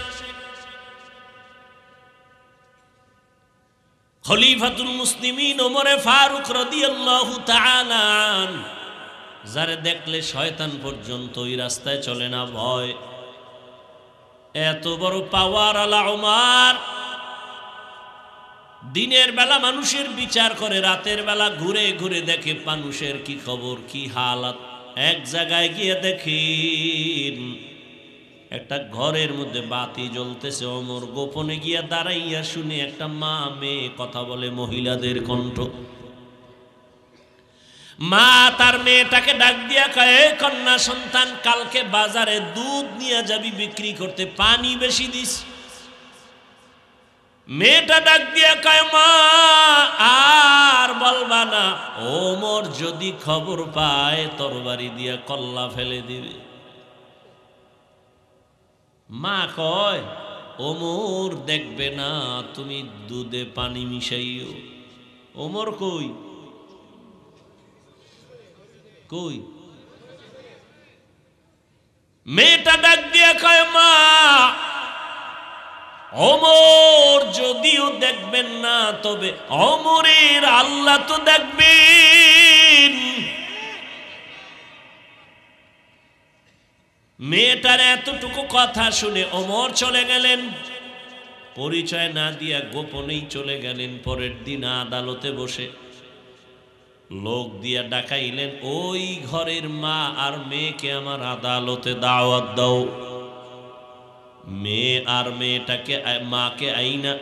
খলিফাতুল মুসলিমিন ওমরে ফারুক রাদিয়াল্লাহু তাআলা আনহু, যারে দেখলে শয়তান পর্যন্ত ওই রাস্তায় চলে না ভয়। এত বড় পাওয়ার আলা ওমর, দিনের বেলা মানুষের বিচার করে, রাতের বেলা ঘুরে ঘুরে দেখে মানুষের কি খবর, কি হালাত। এক জায়গায় গিয়ে দেখেন একটা ঘরের মধ্যে বাতি জ্বলতেছে। ওমর গোপনে গিয়া দাঁড়াইয়া শুনে একটা মা মেয়ে কথা বলে, মহিলাদের কণ্ঠ। মা তার মেয়েটাকে ডাক দিয়া কয়, কন্যা সন্তান, কালকে বাজারে দুধ নিয়ে যাবি বিক্রি করতে, পানি বেশি দিস। মেয়েটা ডাক দিয়া কয়, মা আর বলবা না, ওমর যদি খবর পায় তরবারি দিয়া কল্লা ফেলে দিবে। মা কয়, ওমর দেখবে না, তুমি দুধে পানি মিশাইও। ওমর কই কই? মেয়েটা ডাক দিয়া কয়, মা ওমর যদিও দেখবেন না, তবে ওমরের আল্লাহ তো দেখবেন। মেয়েটার এতটুকু কথা শুনে ওমর চলে গেলেন, পরিচয় না দিয়া গোপনেই চলে গেলেন। পরের দিন আদালতে বসে লোক দিয়া ডাকাইলেন, ওই ঘরের মা আর মেয়েকে আমার আদালতে দাওয়াত দাও। মেয়ে আর মেয়েটাকে, মাকে আইনা।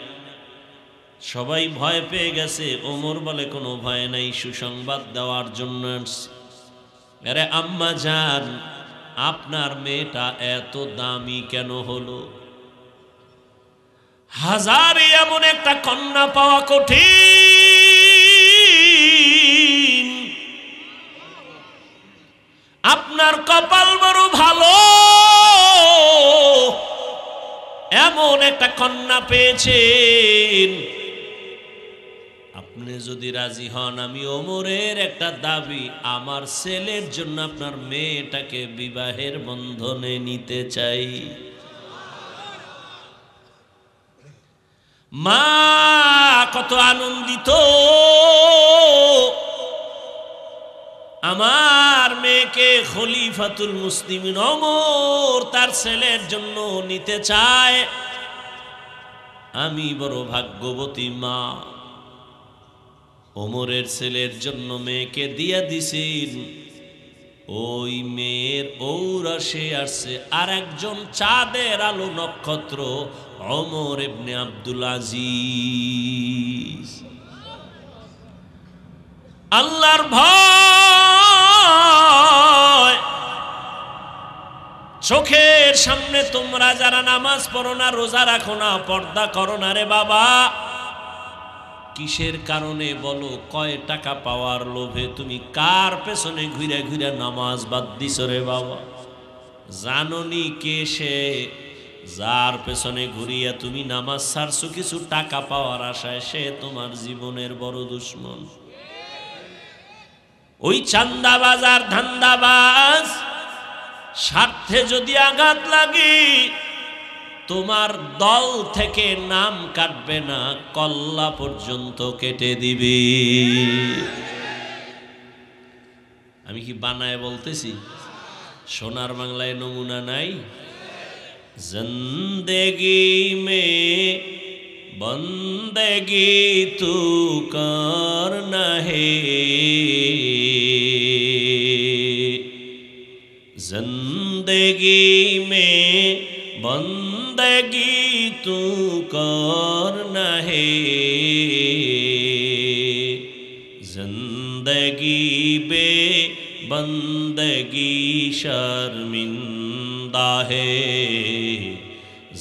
সবাই ভয় পেয়ে গেছে। ওমর বলে, কোনো ভয় নাই, সুসংবাদ দেওয়ার জন্য আসছি। আরে আম্মা জান, আপনার মেয়েটা এত দামি কেন হলো? হাজারে এমন একটা কন্যা পাওয়া কঠিন, আপনার কপাল বড় ভালো, এমন একটা কন্যা পেয়েছেন। আপনি যদি রাজি হন, আমি ওমরের একটা দাবি, আমার ছেলের জন্য আপনার মেয়েটাকে বিবাহের বন্ধনে নিতে চাই। মা কত আনন্দিত, আমার মেয়েকে খলিফাতুল মুসলিমিন ওমর তার ছেলের জন্য নিতে চায়। আমি বড় ভাগ্যবতী মা, ওমরের ছেলের জন্য মেয়েকে দিয়া দিছেন। ওই মেয়ের ঔরসে আসছে আর একজন চাঁদের আলো নক্ষত্র, ওমর ইবনে আব্দুল আজিজ। আল্লাহর ভয় সময় চোখের সামনে তোমরা যারা নামাজ পড়ো না, রোজা রাখো না, পর্দা করো না রে বাবা, কিসের কারণে বলো? কয় টাকা পাওয়ার লোভে তুমি কার পেছনে ঘুরে ঘুরে নামাজ বাদ দিছো রে বাবা? জাননি কে সে যার পেছনে ঘুরিয়া তুমি নামাজ ছাড়ছো কিছু টাকা পাওয়ার আশায়? সে তোমার জীবনের বড় দুশ্মন। ওই চান্দাবাজ আর ধান্দাবাজ স্বার্থে যদি আঘাত লাগে তোমার দল থেকে নাম কাটবে না, কল্লা পর্যন্ত কেটে দিবে। আমি কি বানায় বলতেছি? সোনার বাংলায় নমুনা নাই? জিন্দেগি মে বন্দেগি তু করনা হে, जिंदगी में बंदगी तू करना है, जिंदगी बे बंदगी शर्मिंदा है,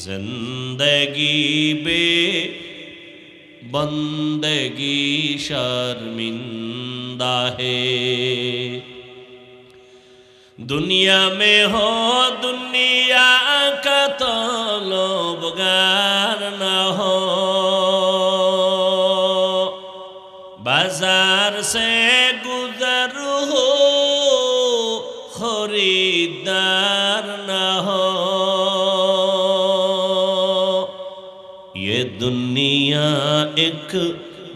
जिंदगी बे बंदगी शर्मिंदा है। दुनिया में हो दुनिया का तलबगार न हो, बाजार से गुजर हो खरीदार न हो। ये दुनिया एक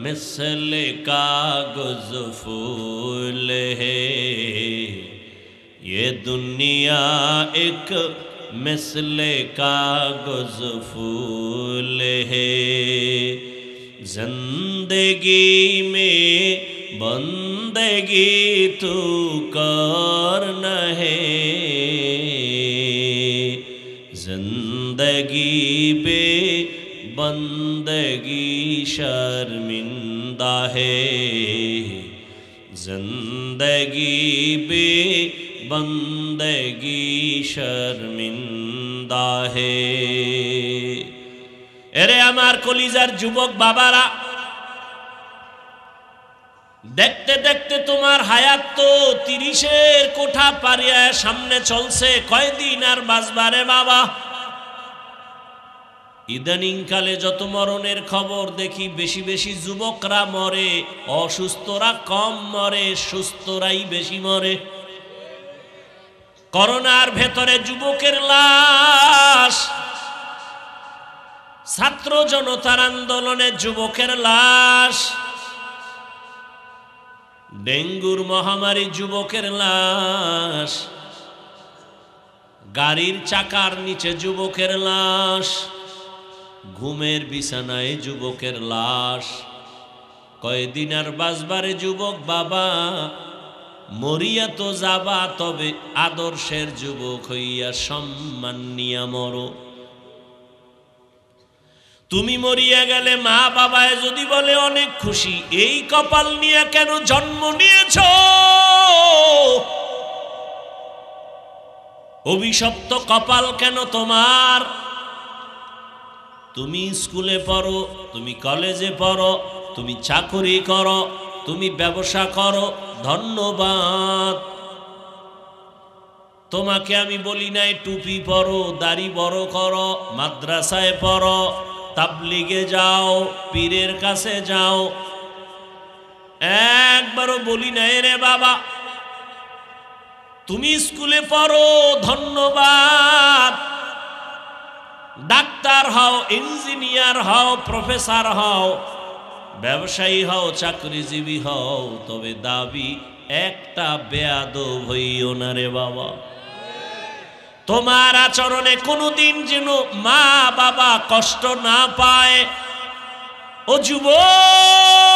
मिसल कागज फूल है, ये दुनिया एक मिसले कागज फूल है, जिंदगी में बंदगी तू करना है, जिंदगी पे बंदगी शर्मिंदा है, जिंदगी बे बंदगी शर्मिंदा है। এরে আমার কলিজার যুবক বাবারা, দেখতে দেখতে তোমার হায়াত তো 30-এর কোঠা পারিয়া সামনে চলছে, কয়দিন আর বাঁচবারে বাবা? ইদানিং কালে যত মরণের খবর দেখি, বেশি বেশি যুবকরা মরে, অসুস্থরা কম মরে, সুস্থরাই বেশি মরে। করোনার ভেতরে যুবকের লাশ, ছাত্র জনতার আন্দোলনে যুবকের লাশ, ডেঙ্গুর মহামারী যুবকের লাশ, গাড়ির চাকার নিচে যুবকের লাশ, ঘুমের বিছানায় যুবকের লাশ। কয়দিন আর বাঁচবারে যুবক বাবা? মরিয়া তো যাবা, তবে আদর্শের যুবক হইয়া সম্মান নিয়া মরো। তুমি মরিয়া গেলে মা বাবায় যদি বলে অনেক খুশি, এই কপাল নিয়ে কেন জন্ম নিয়েছ? অভিশপ্ত কপাল কেন তোমার? তুমি স্কুলে পড়ো, তুমি কলেজে পড়ো, তুমি চাকরি করো, তুমি ব্যবসা করো, ধন্যবাদ। তোমাকে আমি বলি নাই টুপি পরো, দাড়ি বড় করো, মাদ্রাসায় পড়ো, তাবলিগে যাও, পীরের কাছে যাও, একবারও বলি নাই রে বাবা। তুমি স্কুলে পড়ো, ধন্যবাদ। ডাক্তার হও, ইঞ্জিনিয়ার হও, প্রফেসর হও, ব্যবসায়ী হও, চাকরিজীবী হও, তবে দাবি একটা বেয়াদব হইও না রে বাবা। তোমার আচরণে কোনোদিন যেন মা বাবা কষ্ট না পায়। ও যুবক,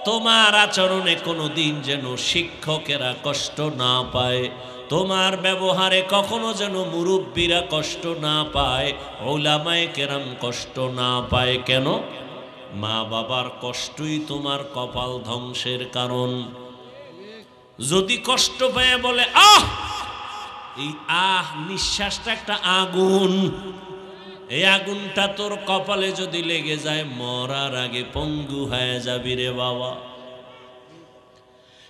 তোমার আচরণে কোনোদিন যেন শিক্ষকেরা কষ্ট না পায়, তোমার ব্যবহারে কখনো যেন মুরব্বীরা কষ্ট না পায়, উলামায়ে কেরাম কষ্ট না পায়। কেন? মা বাবার কষ্টই তোমার কপাল ধ্বংসের কারণ। যদি কষ্ট পায় বলে আহ, এই আহ নিঃশ্বাসটা একটা আগুন, এই আগুনটা তোর কপালে যদি লেগে যায় মরার আগে পঙ্গু হয়ে যাবি রে বাবা।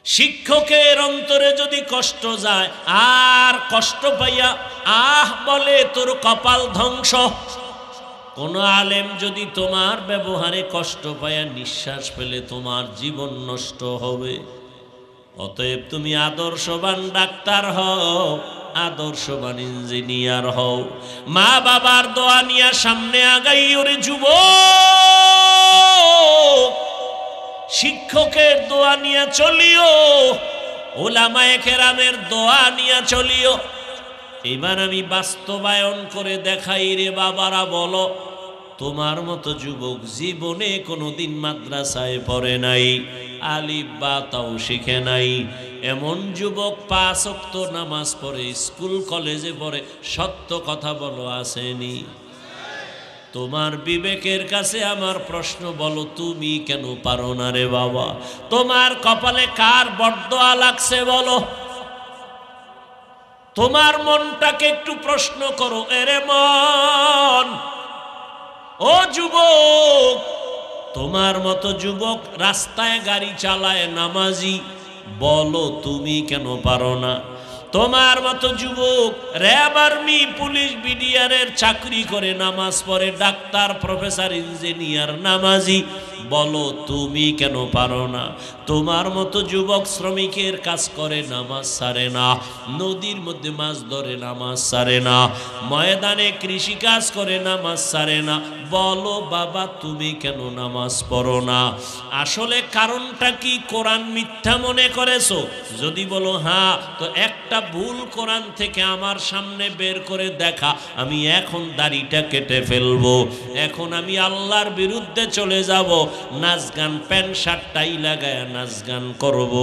শিক্ষকের অন্তরে যদি কষ্ট যায় আর কষ্ট পাইয়া আহ বলে তোর কপাল ধ্বংস। কোন আলেম যদি তোমার ব্যবহারে কষ্ট পাইয়া নিঃশ্বাস ফেলে তোমার জীবন নষ্ট হবে। অতএব তুমি আদর্শবান ডাক্তার হও, আদর্শবান ইঞ্জিনিয়ার হও, মা বাবার দোয়া নিয়ে সামনে আগাই ওরে যুবক। শিক্ষকের দোয়া নিয়ে চলিও, ওলামায়ে কেরামের দোয়া নিয়ে চলিও। এবার আমি বাস্তবায়ন করে দেখাই রে বাবারা, বলো তোমার মতো যুবক জীবনে কোনোদিন মাদ্রাসায় পড়ে নাই, আলিফ বা তাও শিখে নাই, এমন যুবক 5 ওয়াক্ত নামাজ পড়ে, স্কুল কলেজে পড়ে, সত্য কথা বলো আসেনি? তোমার বিবেকের কাছে আমার প্রশ্ন, বলো তুমি কেন পারো না রে বাবা? তোমার কপালে কার বরদোয়া লাগছে বলো? তোমার মনটাকে একটু প্রশ্ন করো, এরে মন, ও যুবক, তোমার মতো যুবক রাস্তায় গাড়ি চালায় নামাজি, বলো তুমি কেন পারো না? তোমার মতো যুবক র্যাব, আর্মি, পুলিশ, বিডিআরের চাকরি করে নামাজ পড়ে, ডাক্তার, প্রফেসর, ইঞ্জিনিয়ার, নামাজি, বলো তুমি কেন পারো না? তোমার মতো যুবক শ্রমিকের কাজ করে নামাজ ছাড়ে না, নদীর মধ্যে মাছ ধরে নামাজ ছাড়ে না, ময়দানে কৃষি কাজ করে নামাজ ছাড়ে না, বলো বাবা তুমি কেন নামাজ পড়ো না? আসলে কারণটা কি? কোরআন মিথ্যা মনে করেছো? যদি বলো হ্যাঁ, তো একটা ভুল কোরআন থেকে আমার সামনে বের করে দেখা, আমি এখন দাড়িটা কেটে ফেলবো, এখন আমি আল্লাহর বিরুদ্ধে চলে যাব, নাচ গান প্যান্ট শার্ট টাই লাগায় নাচ গান করব।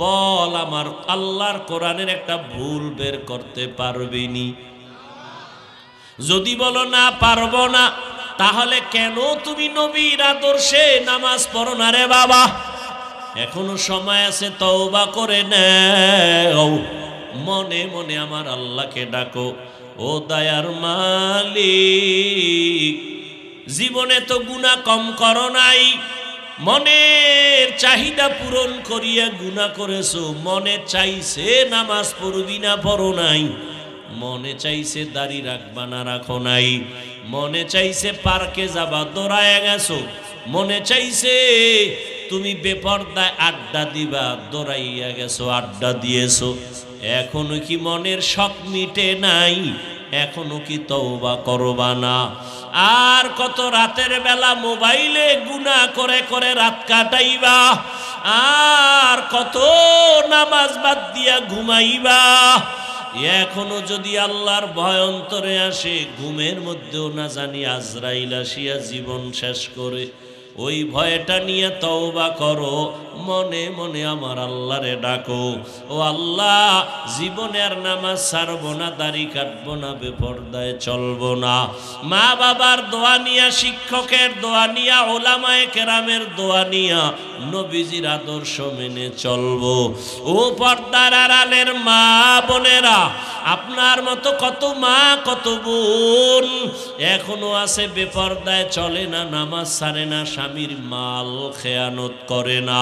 বল আমার আল্লাহর কোরআনের একটা ভুল বের করতে পারবিনি? যদি বলো না পারবো না, তাহলে কেন তুমি নবীর আদর্শে নামাজ পড়ো না রে বাবা? এখনো সময় আছে, তওবা করে নাও, মনে মনে আমার আল্লাহকে ডাকো, ও দয়ার মালিক, জীবনে তো গুনাহ কম করো নাই, মনের চাহিদা পূরণ করিয়া গুনাহ করেছো, মনে চাইছে নামাজ পড়বি না, পড়ো নাই, মনে চাইছে দাড়ি রাখবা না, রাখো নাই, মনে চাইছে পার্কে যাবা, দৌড়ায় গেছো, মনে চাইছে তুমি বেপরদায় আড্ডা দিবা, দৌড়াইয়া গেছো, আড্ডা দিয়েছো। এখনো কি মনের শখ মিটে নাই? এখনো কি তওবা করবা না? আর কত রাতের বেলা মোবাইলে গুনাহ করে করে রাত কাটাইবা, আর কত নামাজ বাদ দিয়া ঘুমাইবা। এখনো যদি আল্লাহর ভয় অন্তরে আসে, ঘুমের মধ্যেও না জানি আজরাইল আসিয়া জীবন শেষ করে, ওই ভয়টা নিয়ে তওবা করো, মনে মনে আমার আল্লাহরে ডাকো, ও আল্লাহ জীবনে আর নামাজ ছাড়বো না, দাড়ি কাটবো না, বেপরদায় চলবো না, মা বাবার দোয়া নিয়া, শিক্ষকের দোয়া নিয়া, ওলামায়ে কেরামের দোয়া নিয়া নবীজির আদর্শ মেনে চলবো। ও পর্দার আড়ালের মা বোনেরা, আপনার মতো কত মা কত বোন এখনো আছে বেপরদায় চলে না, নামাজ ছাড়ে না, স্বামীর মাল খেয়ানত করে না,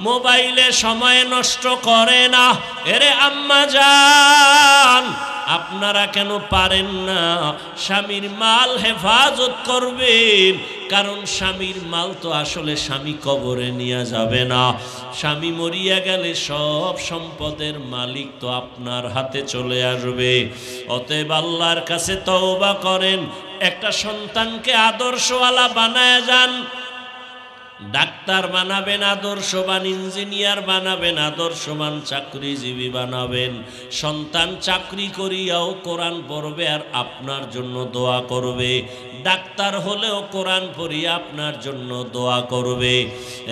মোবাইলে সময় নষ্ট করে না। এরে আম্মা জান, আপনারা কেন পারেন না স্বামীর মাল হেফাজত করবেন? কারণ স্বামীর মাল তো আসলে স্বামী কবরে নিয়ে যাবে না, স্বামী মরিয়া গেলে সব সম্পদের মালিক তো আপনার হাতে চলে আসবে। অতএব আল্লাহর কাছে তওবা করেন, একটা সন্তানকে আদর্শওয়ালা বানায় যান, ডাক্তার বানাবেন, আদর্শবান ইঞ্জিনিয়ার বানাবেন, আদর্শবান চাকরিজীবী বানাবেন। সন্তান চাকরি করিয়াও কোরআন পড়বে আর আপনার জন্য দোয়া করবে, ডাক্তার হলেও কোরআন পড়িয়া আপনার জন্য দোয়া করবে।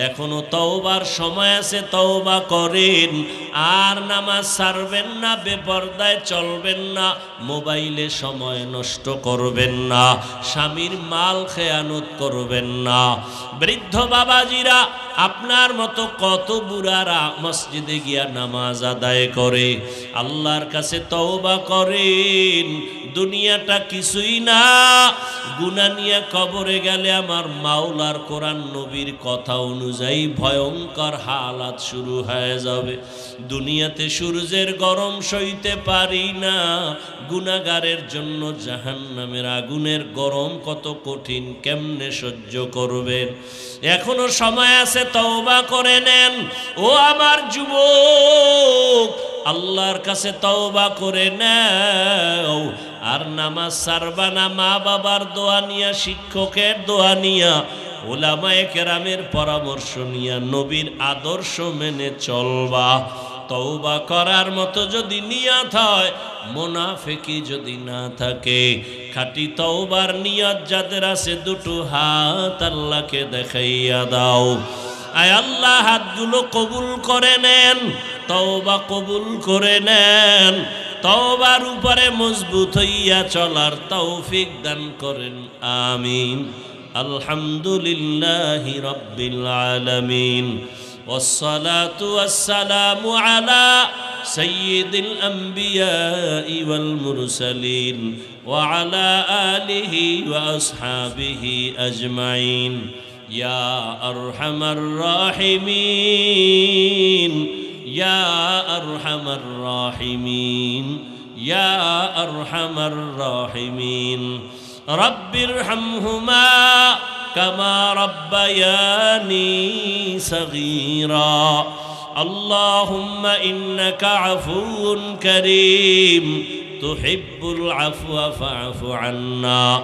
এখনো তওবার সময় আছে, তওবা করেন, আর নামাজ ছাড়বেন না, বেপরদায় চলবেন না, মোবাইলে সময় নষ্ট করবেন না, স্বামীর মাল খেয়ানত করবেন না। বৃদ্ধ বাবাজিরা, আপনার মতো কত বুড়ারা মসজিদে গিয়া নামাজ আদায় করে। আল্লাহর কাছে তওবা করেন, দুনিয়াটা কিছুই না। গুনাহ নিয়ে কবরে গেলে আমার মাওলার কোরআন নবীর কথা অনুযায়ী ভয়ঙ্কর হালাত শুরু হয়ে যাবে। দুনিয়াতে সূর্যের গরম সইতে পারি না, গুনাহগারের জন্য জাহান্নামের আগুনের গরম কত কঠিন, কেমনে সহ্য করবেন? এখনো সময় আছে, তওবা করে নেন। ও আমার যুবক, আল্লাহর কাছে তওবা করে নাও। আর নামাজ ছাড়বা না, মা বাবার দোয়া নিয়া, শিক্ষকের দোয়া নিয়া, উলামায়ে কেরামের পরামর্শ নিয়া, নবীর আদর্শ মেনে চলবা। তওবা করার মতো যদি নিয়ত হয়, মুনাফিকি যদি না থাকে, খাঁটি তওবার নিয়ত যাদের আছে, দুটো হাত আল্লাহকে দেখাইয়া দাও। আয় আল্লাহ, হাতগুলো কবুল করে নেন, তওবা কবুল করে নেন। তওবার উপরে মজবুত হইয়া চলার তৌফিক দান করেন, আমিন। আলহামদুলিল্লাহি রাব্বিল আলামিন, والصلاة والسلام على سيد الأنبياء والمرسلين وعلى آله وأصحابه أجمعين يا أرحم الراحمين يا أرحم الراحمين يا أرحم الراحمين رب ارحمهما كما ربياني صغيرا اللهم إنك عفو كريم تحب العفو فاعف عنا